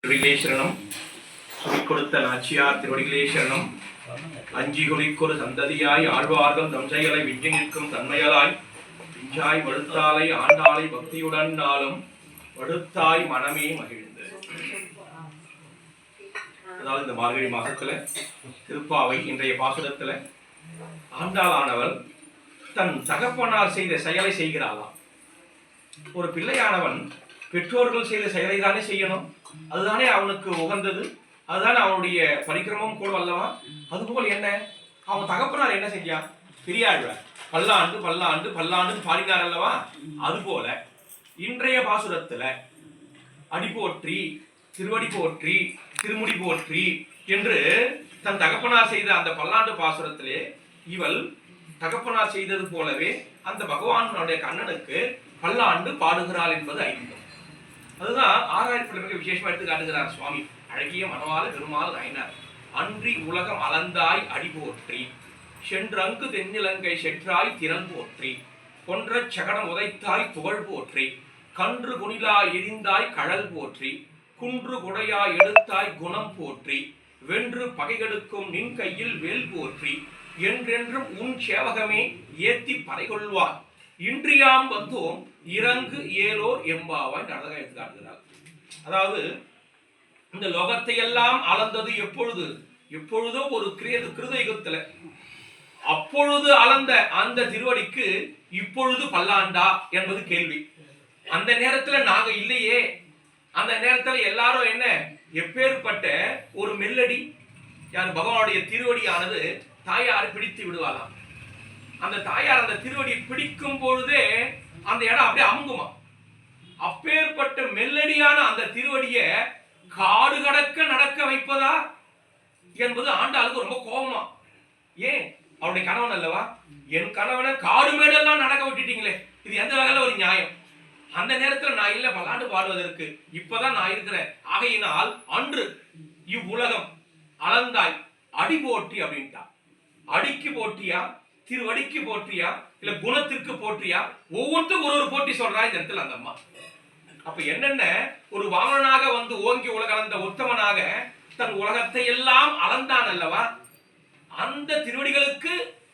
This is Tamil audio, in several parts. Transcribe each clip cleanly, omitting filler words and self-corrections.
சரணம். சொல்லிக் கொடுத்த நாச்சியார் திருவடிகளே சரணம். அஞ்சி குளிக்கொரு சந்ததியாய் ஆழ்வார்கள் தம்சைகளை விஞ்சி நிற்கும் தன்மையலாய் விஞ்சாய் வழுத்தாலை ஆண்டாளை பக்தியுடன் நாளும் வழுத்தாய் மனமே மகிழ்ந்து. அதாவது இந்த மார்கழி மாதத்துல திருப்பாவை இன்றைய பாசுரத்துல ஆண்டாளானவள் தன் தகப்பனார் செய்த செயலை செய்கிறாளாம். ஒரு பிள்ளையானவன் பெற்றோர்கள் செய்த செயலை தானே செய்யணும், அதுதானே அவனுக்கு உகந்தது, அதுதானே அவனுடைய பரிக்கிரமம் கூட அல்லவா. அதுபோல் என்ன அவன் தகப்பனார் என்ன செஞ்சான், பெரியாழ்வார் பல்லாண்டு பல்லாண்டு பல்லாண்டு பாடினார் அல்லவா. அதுபோல இன்றைய பாசுரத்துல அடி போற்றி திருவடி போற்றி திருமுடி போற்றி என்று தன் தகப்பனார் செய்த அந்த பல்லாண்டு பாசுரத்திலே இவள் தகப்பனார் செய்தது போலவே அந்த பகவானுடைய கண்ணனுக்கு பல்லாண்டு பாடுகிறாள் என்பது ஐதீகம். அதுதான் ஆறாயிரத்தி மிக விசேஷமா எடுத்து காட்டுகிறார் சுவாமி. அழகிய மனவாள பெருமாள் நாயனார் அன்றி உலகம் அளந்தாய் அடி போற்றி சென்றங்கு தென்னிலங்கை செற்றாய் திறன் போற்றி கொன்ற சகடம் உதைத்தாய் புகழ் போற்றி கன்று குணிலா எரிந்தாய் கழல் போற்றி குன்று குடையாய் எடுத்தாய் குணம் போற்றி வென்று பகைகளுக்கும் நின் கையில் வேல் போற்றி என்றென்றும் உன் சேவகமே ஏத்தி பறைகொள்வார் இன்றியாம் வந்தோம் இறங்கு ஏலோர் எம்பாவாய் நடந்தக எடுத்து காட்டுகிறார். அதாவது இந்த லோகத்தை எல்லாம் அளந்தது எப்பொழுது, எப்பொழுதோ ஒரு கிருதயுகத்துல அப்பொழுது அளந்த அந்த திருவடிக்கு இப்பொழுது பல்லாண்டா என்பது கேள்வி. அந்த நேரத்துல நாங்க இல்லையே, அந்த நேரத்துல எல்லாரும் என்ன எப்பேற்பட்ட ஒரு மெல்லடி யார் பகவானுடைய திருவடியானது தாயார் பிடித்து விடுவாளாம். அந்த தாயார் அந்த திருவடியை பிடிக்கும் பொழுதே அந்த இடம் அப்படியே அமுங்குமா. அப்பேற்பட்ட மெல்லடியான அந்த திருவடியை காடு கடக்க நடக்க வைப்பதா என்பது ஆண்டாளுக்கு ரொம்ப கோபமா. ஏன், அவருடைய கணவன் அல்லவா, என் கணவனை காடு மேடெல்லாம் நடக்க விட்டுட்டீங்களே, இது எந்த வகையில ஒரு நியாயம். அந்த நேரத்தில் நான் இல்ல பல்லாண்டு பாடுவதற்கு, இப்பதான் நான் இருக்கிறேன். ஆகையினால் அன்று இவ்வுலகம் அளந்தாய் அடி போற்றி அப்படின்ட்டா. அடிக்கு போற்றியா, திருவடிக்கு போற்றியா, இல்ல குணத்திற்கு போற்றியா, ஒவ்வொருத்தரும் ஒரு போட்டி சொல்றா இந்த இடத்துல அந்த அம்மா. அப்ப என்னென்ன ஒரு வாமனாக வந்து ஓங்கி உலக அளந்த உத்தமனாக தன் உலகத்தை எல்லாம் அளந்தான் அல்லவா. அந்த திருவடிகளுக்கு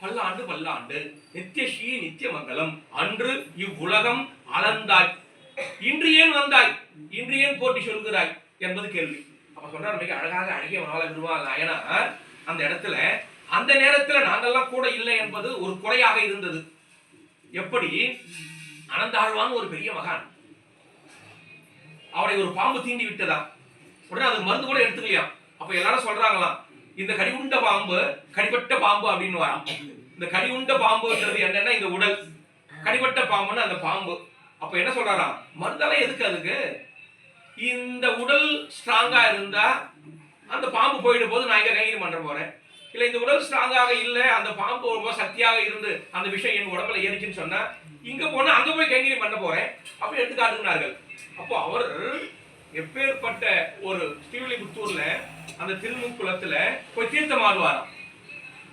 பல்லாண்டு பல்லாண்டு நித்திய ஸ்ரீ நித்திய மங்கலம். அன்று இவ்வுலகம் அளந்தாய், இன்று ஏன் வந்தாய், இன்று ஏன் போட்டி சொல்கிறாய் என்பது கேள்வி. அப்ப சொல்றாரு மிக அழகாக அழகிய மனவாள பெருமாள் நாயனார் அந்த இடத்துல அந்த நேரத்துல நாங்கெல்லாம் கூட இல்லை என்பது ஒரு குறையாக இருந்தது. எப்படி அனந்தாழ்வான் ஒரு பெரிய மகான், அவரை ஒரு பாம்பு தீண்டி விட்டதா, உடனே அது மருந்து கூட எடுத்துக்கலையாம். அப்ப எல்லாரும் சொல்றாங்களாம் இந்த கடிவுண்ட பாம்பு கடிபட்ட பாம்பு அப்படின்னு வரான். இந்த கடிவுண்ட பாம்புன்றது என்னன்னா இந்த உடல், கடிபட்ட பாம்புன்னு அந்த பாம்பு. அப்ப என்ன சொல்றாராம், மருந்தெல்லாம் எதுக்கு அதுக்கு, இந்த உடல் ஸ்ட்ராங்கா இருந்தா அந்த பாம்பு போயிடும் போது நான் இங்க கைது பண்ற போறேன், இல்ல இந்த உடல் ஸ்ட்ராங்காக இல்ல அந்த பாம்பு ரொம்ப சக்தியாக இருந்து அந்த விஷயம் என் உடம்புல ஏறிச்சுன்னு சொன்னா இங்க போனா அங்க போய் கைங்கரி பண்ண போறேன் அப்படி எடுத்து காட்டுகிறார்கள். அப்போ அவர் எப்பேற்பட்ட ஒரு ஸ்ரீவில்லிபுத்தூர்ல அந்த திருமுக்குளத்துல போய் தீர்த்தம் ஆடுவாராம்.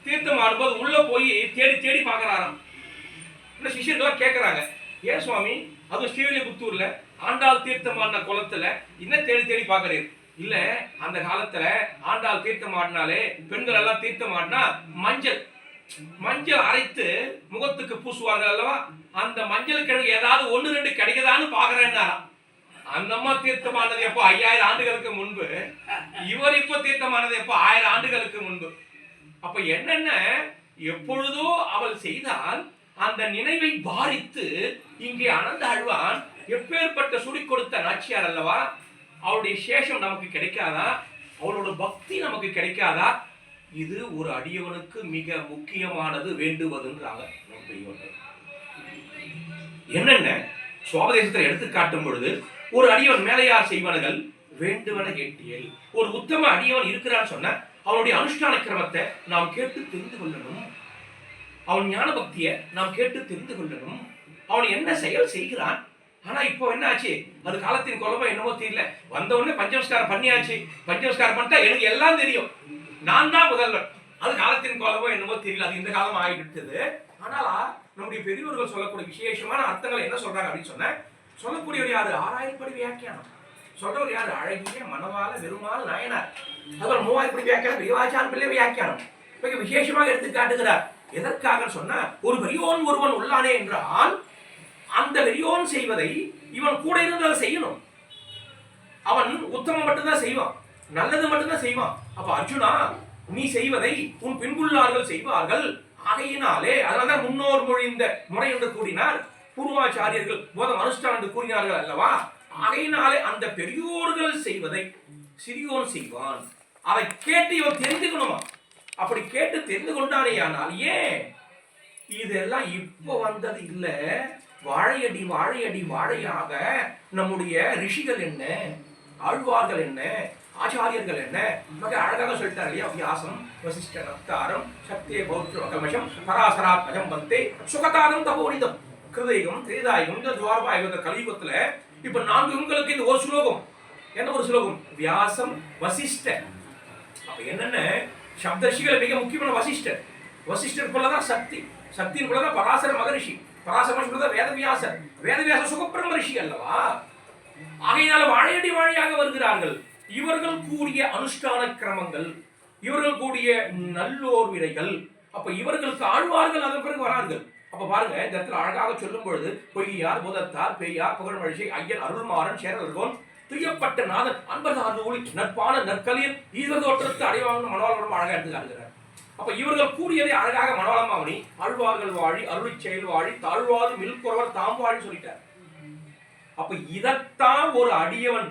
தீர்த்தம் ஆடும்போது உள்ள போய் தேடி தேடி பாக்குறாராம். சிஷியர்கள்லாம் கேட்கறாங்க, ஏன் சுவாமி அது ஸ்ரீவில்லிபுத்தூர்ல ஆண்டாள் தீர்த்தம் ஆடின குளத்துல இன்னும் தேடி தேடி பாக்குறீர். இல்ல அந்த காலத்துல ஆண்டாள் தீர்த்தம் ஆடினாலே பெண்கள் எல்லாம் தீர்த்தம் ஆடினா மஞ்சள் மஞ்சள் அரைத்து முகத்துக்கு பூசுவார்கள் அல்லவா, அந்த மஞ்சள் கிழங்கு ஏதாவது ஒண்ணு ரெண்டு கிடைக்குதான்னு பாக்குறேன்னாராம். அந்த அம்மா தீர்த்தமானது எப்போ 5000 ஆண்டுகளுக்கு முன்பு, இவர் இப்ப தீர்த்தமானது எப்போ 1000 ஆண்டுகளுக்கு முன்பு. அப்ப என்னென்ன எப்பொழுதோ அவள் செய்தால் அந்த நினைவை பாரித்து இங்கே அனந்தாழ்வான் எப்பேற்பட்ட சுடி கொடுத்த நாச்சியார் அல்லவா. அவளுடைய சேஷம் நமக்கு கிடைக்காதா, அவளோட பக்தி நமக்கு கிடைக்காதா, இது ஒரு அடியவனுக்கு மிக முக்கியமானது வேண்டுவதுன்றாங்க. என்னென்ன சுவாபதேசத்தை எடுத்து காட்டும் பொழுது ஒரு அடியவன் மேலையார் செய்வனகள் வேண்டுவன கேட்டியல். ஒரு உத்தம அடியவன் இருக்கிறான்னு சொன்ன அவனுடைய அனுஷ்டான கிரமத்தை நாம் கேட்டு தெரிந்து கொள்ளணும், அவன் ஞான பக்தியை நாம் கேட்டு தெரிந்து கொள்ளணும், அவன் என்ன செயல் செய்கிறான். ஆனா இப்போ என்ன ஆச்சு, அது காலத்தின் குழப்ப என்னமோ தெரியல, வந்த உடனே பஞ்சமஸ்காரம் பண்ணியாச்சு, பஞ்சமஸ்காரம் பண்ணிட்டா எனக்கு எல்லாம் தெரியும், நான் தான் முதல்வர், அது காலத்தின் குழப்பம் என்னமோ தெரியல, அது இந்த காலம் ஆகிவிட்டது. ஆனாலா நம்முடைய பெரியவர்கள் சொல்லக்கூடிய விசேஷமான அர்த்தங்களை என்ன சொல்றாங்க அப்படின்னு சொன்ன சொல்லக்கூடியவர் யாரு, 6000 படி வியாக்கியானம் சொல்றவர் யாரு? அழகிய மணவாள பெருமாள் நாயனார். அவர் மூவாயிரப்படி வியாக்கியானம், பெரியவாச்சான் பிள்ளை வியாக்கியானம் மிக விசேஷமாக எடுத்து காட்டுகிறார். எதற்காக சொன்னா, ஒரு பெரியோன் ஒருவன் உள்ளானே என்றால் அந்த பெரியோன் செய்வதை இவன் கூட இருந்து அதை செய்யணும். அவன் உத்தமம் மட்டும்தான் செய்வான், நல்லது மட்டும்தான் செய்வான். அப்ப அர்ஜுனா, நீ செய்வதை உன் பின்புள்ளார்கள் செய்வார்கள். ஆகையினாலே அதனால முன்னோர் மொழிந்த முறை என்று கூறினார். பூர்வாச்சாரியர்கள் போதம் அனுஷ்டான் என்று கூறினார்கள் அல்லவா? ஆகையினாலே அந்த பெரியோர்கள் செய்வதை சிறியோன் செய்வான். அதை கேட்டு இவன் தெரிந்துக்கணுமா? அப்படி கேட்டு தெரிந்து கொண்டானே. ஆனால் ஏன் இதெல்லாம் இப்ப வந்தது இல்ல, வாழையடி வாழையடி வாழையாக நம்முடைய ரிஷிகள் என்ன, ஆழ்வார்கள் என்ன, ஆச்சாரியர்கள் என்ன மிக அழகாக சொல்லிட்டார் இல்லையா? வியாசம் வசிஷ்ட நப்தாரம் சக்தியே பௌத்திரம் பராசராத்மஜம் வந்தே சுகதாரம் தபோனிதம் கிருதயுகம் திரேதாயுகம் துவாரபாயுக கலியுகத்துல இப்ப 4 யுகங்களுக்கு இந்த ஒரு ஸ்லோகம். என்ன ஒரு ஸ்லோகம்? வியாசம் வசிஷ்ட. அப்ப என்னென்ன சப்தர்ஷிகள் மிக முக்கியமான வசிஷ்டர். வசிஷ்டர் போலதான் சக்தி, சக்தியின் போலதான் பராசர மகரிஷி, பராசர மகரிஷி வேதவியாசர், வேதவியாச சுகப்பிரம ரிஷி அல்லவா? ஆகையினால வாழையடி வாழையாக வருகிறார்கள். இவர்கள் கூடிய அனுஷ்டான கிரமங்கள், இவர்கள் கூடிய நல்லோர் விடைகள். அப்ப இவர்களுக்கு ஆழ்வார்கள் அதன் பிறகு வரார்கள். அப்ப பாருங்க, இந்த இடத்துல அழகாக சொல்லும் பொழுது பொய்யார் முதத்தார் பெய்யார் புகழ்மழிசை ஐயன் அருள்மாறன் சேரல்கோன் துயப்பட்ட நாதன் அன்பர்தார் நூலி நட்பான நற்கலியன் ஈஸ்வர தோற்றத்து அடைவாங்க மனவாளம் அழகா எடுத்து காட்டுகிறார். அப்ப இவர்கள் கூறியதை அழகாக மனவாளமாவணி ஆழ்வார்கள் வாழி அருளி செயல் வாழி தாழ்வாது மில்குறவர் தாம் வாழி சொல்லிட்டார். அப்ப இதத்தான் ஒரு அடியவன்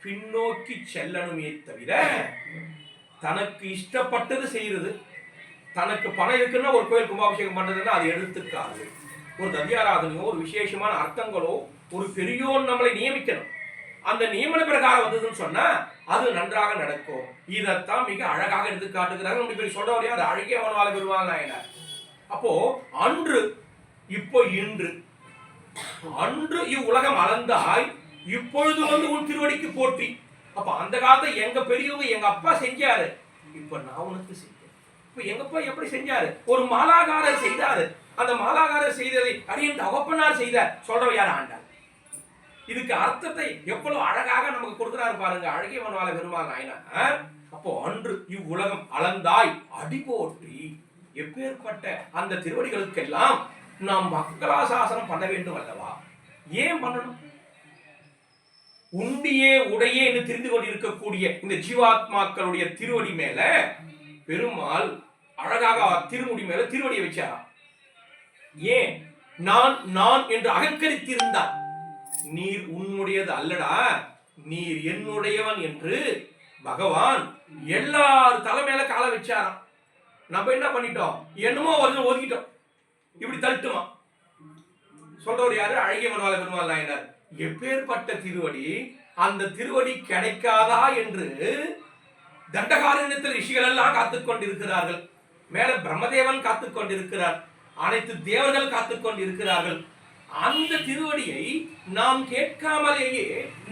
பின்னோக்கி செல்லணுமே தவிர தனக்கு இஷ்டப்பட்டது செய்யறது, தனக்கு பணம் இருக்குன்னா ஒரு கோயில் கும்பாபிஷேகம் பண்றதுன்னா அது எடுத்துக்காது. ஒரு தத்தியாராதனையோ ஒரு விசேஷமான அர்த்தங்களோ ஒரு பெரியோர் நம்மளை நியமிக்கணும். அந்த நியமன பிரகாரம் வந்ததுன்னு சொன்னா அது நன்றாக நடக்கும். இதைத்தான் மிக அழகாக எடுத்து காட்டுகிறாங்க. சொல்றவர் யார்? அழகிய மணவாள பெருமாள் நாயனார். அப்போ அன்று இப்போ இன்று அன்று இவ்வுலகம் அளந்தாய் இப்பொழுது வந்து உன் திருவடிக்கு போற்றி. அப்ப அந்த காலத்தை எங்க பெரியவங்க எங்க அப்பா செஞ்சாரு, இப்ப நான் உனக்கு செஞ்சேன். இப்ப எங்க அப்பா எப்படி செஞ்சாரு? ஒரு மாலாகாரர் செய்தாரு. அந்த மாலாகாரர் செய்ததை அரியன் தகப்பனார் செய்தார். சொல்றவர் யார்? ஆண்டார். இதுக்கு அர்த்தத்தை எவ்வளவு அழகாக நமக்கு கொடுக்கிறாரு பாருங்க அழகிய மணவாள பெருமாள் நாயனார். அப்போ அன்று இவ்வுலகம் அளந்தாய் அடி போற்றி. எப்பேற்பட்ட அந்த திருவடிகளுக்கெல்லாம் நாம் மங்களாசாசனம் பண்ண வேண்டும் அல்லவா? ஏன் பண்ணணும்? உண்டியே உடையே என்று தெரிந்து கொண்டிருக்கக்கூடிய இந்த ஜீவாத்மாக்களுடைய திருவடி மேல பெருமாள் அழகாக திருமுடி மேல திருவடியை வச்சாராம். ஏன்? நான் நான் என்று அகங்கரித்திருந்தார். நீர் உன்னுடையது அல்லடா, நீர் என்னுடையவன் என்று பகவான் எல்லாரும் தலை மேல கால வச்சாராம். நம்ம என்ன பண்ணிட்டோம்? என்னமோ வருஷம் ஒதுக்கிட்டோம். இப்படி தள்ளுட்டுமா? சொல்றவர் யாரு? அழகிய மணவாள பெருமாள் நாயனார். எப்பேற்பட்ட திருவடி, அந்த திருவடி கிடைக்காதா என்று தண்டகாரண்யத்தில் ரிஷிகள் எல்லாம் காத்துக் கொண்டிருக்கிறார்கள். மேல பிரம்மதேவன் காத்துக் கொண்டிருக்கிறார், அனைத்து தேவர்கள் காத்துக் கொண்டிருக்கிறார்கள். அந்த திருவடியை நாம் கேட்காமலேயே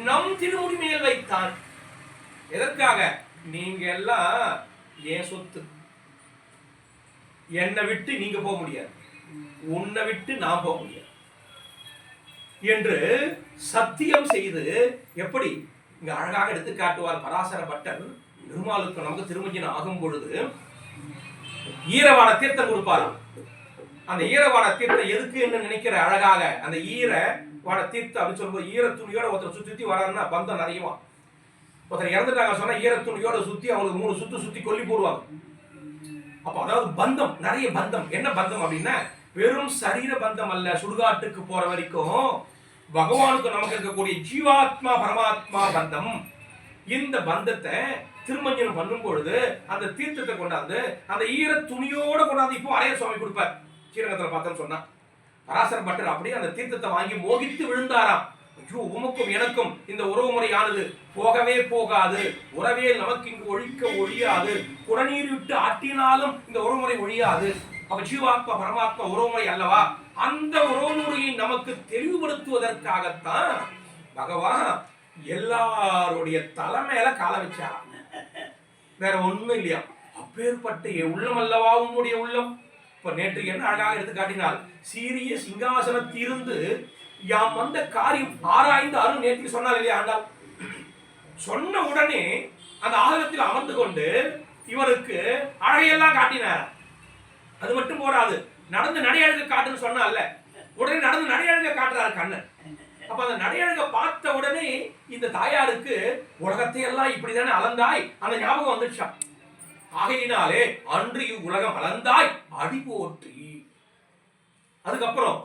நம் திருமுடி மேல் வைத்தான். எதற்காக? நீங்க எல்லாம் என் சொத்து, என்னை விட்டு நீங்க போக முடியாது, உன்னை விட்டு நான் போக முடியாது என்று சத்தியம் செய்து எப்படி இங்க அழகாக எடுத்து காட்டுவார் பராசர பட்டர். பெருமாளுக்கு நமக்கு திருமஞ்சனம் ஆகும் பொழுது ஈரவான தீர்த்தம் கொடுப்பாராம். அந்த ஈரவான தீர்த்தம் எதுக்கு என்று நினைக்கிற அழகாக அந்த ஈரவான தீர்த்தம் அப்படின்னு சொல்லும்போது ஈர துணியோட ஒருத்தர் சுத்தி வராருன்னா பந்தம் நிறையுமா. ஒருத்தர் இறந்துட்டாங்க சொன்னா ஈர துணியோட சுத்தி அவங்களுக்கு 3 சுத்தி கொல்லி போடுவாங்க. அப்ப அதாவது பந்தம், நிறைய பந்தம். என்ன பந்தம் அப்படின்னா வெறும் சரீர பந்தம் அல்ல, சுடுகாட்டுக்கு போற வரைக்கும் பகவானுக்கு நமக்கு இருக்கக்கூடிய ஜீவாத்மா பரமாத்மா பந்தம். இந்த பந்தத்தை திருமஞ்சனம் பண்ணும் பொழுது அந்த தீர்த்தத்தை கொண்டாந்து அந்த ஈர துணியோட கொண்டாந்து இப்போ அரைய சுவாமி கொடுப்பார். ஸ்ரீரங்கத்தில் பார்த்தோம்னு சொன்னா பராசர பட்டர் அப்படியே அந்த தீர்த்தத்தை வாங்கி மோகித்து விழுந்தாராம். ஐயோ, உமக்கும் எனக்கும் இந்த உறவு முறையானது போகவே போகாது, உறவே நமக்கு இங்கு ஒழிக்க ஒழியாது, குடநீர் விட்டு ஆட்டினாலும் இந்த உறவுமுறை ஒழியாது. அப்ப ஜீவாத்மா பரமாத்மா உறவுமுறை அல்லவா? அந்த உறவுமுறையை நமக்கு தெளிவுபடுத்துவதற்காகத்தான் பகவான் எல்லாருடைய தலை மேல கால வச்சாராம். வேற ஒண்ணும் இல்லையா? அப்பேற்பட்ட உள்ளம் அல்லவா உன்னுடைய உள்ளம். இப்ப நேற்று என்ன அழகாக எடுத்து காட்டினால், சீரிய சிங்காசனத்திலிருந்து யாம் வந்த காரியம் ஆராய்ந்து அருள் நேற்று சொன்னால் இல்லையா ஆண்டாள்? சொன்ன உடனே அந்த ஆசனத்தில் அமர்ந்து கொண்டு இவருக்கு அழகையெல்லாம் காட்டினார். அது மட்டும் போராது, நடந்து நடையழக காட்டுன்னு சொன்னால உடனே நடந்து நடையழக காட்டுறாரு கண்ணன். அப்ப அந்த நடையழக பார்த்த உடனே இந்த தாயாருக்கு உலகத்தை எல்லாம் இப்படிதானே அளந்தாய் அந்த ஞாபகம் வந்துச்சா. ஆகையினாலே அன்று உலகம் அளந்தாய் அடி போற்றி. அதுக்கப்புறம்